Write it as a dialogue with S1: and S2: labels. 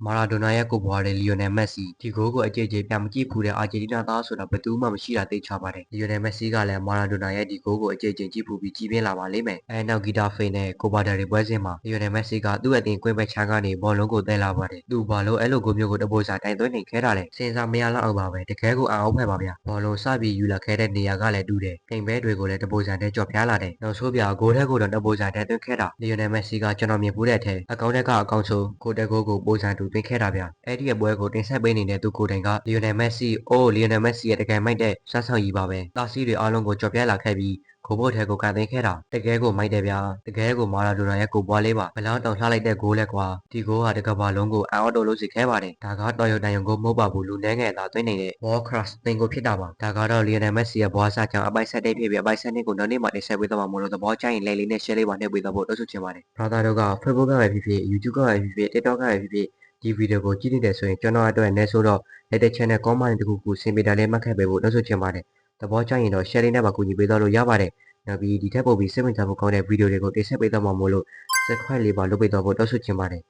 S1: မာရာဒိုနာရဲ့ကိုပွားတဲ့လီယိုနယ်မက်ဆီဒီဂိုးကိုအကြိတ်ကြိမ်ပြန်မကြည့်ဖူးတဲ့အာဂျင်တီးနားသားဆိုတာဘယ်သူမှမရှိတာသိချပါတယ်လီယိုနယ်မက်ဆီကလည်းမာရာဒိုနာရဲ့ဒီဂိုးကိုအကြိတ်ကြိမ်ကြည့်ဖူးပြီးကြည်ပြင်းလာပါလိမ့်မယ်အဲနောက်ဂီတာဖိန်နဲ့ကိုပါဒါတွေပွဲစဉ်မှာလီယိုနယ်မက်ဆီကသူ့အသင်းကွင်းဘက်ချမ်းကနေဘောလုံးကိုသဲလာပါတယ်သူဘာလို့အဲ့လိုဂိုးမျိုးကိုတပိုးစားတိုင်သွင်းနေခဲတာလဲစင်စာမရလောက်အောင်ပါပဲတကယ်ကိုအံ့ဩဖွယ်ပါဗျာဘောလုံးစပြီးယူလာခဲ့တဲ့နေရာကလည်းတူတယ်ထိန်ဘဲတွေကိုလည်းတပိုးစားတဲ့ကြော်ဖျားလာတယ်နောက်ဆိုးပြဂိုးထဲကိုတော့တပိုးစားတဲ့သွင်းခဲ့တာလီယိုနယ်မက်ဆီကကျွန်တော်မြင်ဖူးတဲ့အထက်အကောင့်တက်ကအကောင့်ဆိုကိုတက်ကိုပိုးစားတူသွင်းခဲ့တာဗျအဲ့ဒီပွဲကိုတင်ဆက်ပေးနေတဲ့သူကိုတိုင်ကလီယိုနယ်မက်ဆီလီယိုနယ်မက်ဆီရဲ့တကယ်မိုက်တဲ့စမ်းဆောင်ကြီးပါပဲတာစီတွေအားလုံးကိုကြော်ပြလာခဲ့ပြီးဂိုးဘုတ်ထဲကိုကန်သိမ်းခဲ့တာတကယ်ကိုမိုက်တယ်ဗျာတကယ်ကိုမာရာဒိုနာရဲ့ကိုပွားလေးပါဘလောင်းတောင်လှလိုက်တဲ့ဂိုးလဲကွာဒီဂိုးဟာတကဘာလုံးကိုအံ့ဩတော်လို့စီခဲပါတယ်ဒါကတော်ရုံတန်ရုံကိုမဟုတ်ပါဘူးလူနှဲငယ်သာသွင်းနေတဲ့ World Class သင်ကိုဖြစ်တာပါဒါကတော့လီယိုနယ်မက်ဆီရဲ့ဘွားစားကြောင့်အပိုက်ဆက်တဲ့ဖြစ်ပြီးအပိုက်ဆက်တဲ့ကိုနောက်နေ့မှတင်ဆက်ပေးတော့မှာမလို့သဘောကျရင်လိုက်လေးနဲ့ share လေးပါနှိပ်ပေးတော့ဖို့တောက်ဆိုချင်ပါတယ် brother တို့က Facebook ကပဲဖြစ်ဖြစ် YouTube ကပဲဖြစ်ဖြစ် TikTok ကပဲဖြစ်ဖြစ်ဒီဗီဒီယိုကိုကြည့်နေတယ်ဆိုရင်ကျွန်တော်အတွက်လည်းဆိုတော့ လက်တဲ့ channel comment တခုခုဆင်ပေးတာလေးမှတ်ခဲ့ပေးဖို့တောက်ဆိုချင်ပါတယ်သဘောကျရင်တော့ share လေးနဲ့ပါကူညီပေးတော့လို့ရပါတယ်နောက်ပြီးဒီထက်ပိုပြီးစိတ်ဝင်စားဖို့ကောင်းတဲ့ဗီဒီယိုတွေကိုတင်ဆက်ပေးတော့မှာမို့လို့ subscribe လေးပါလုပ်ပေးတော့ဖို့တောက်ဆိုချင်ပါတယ်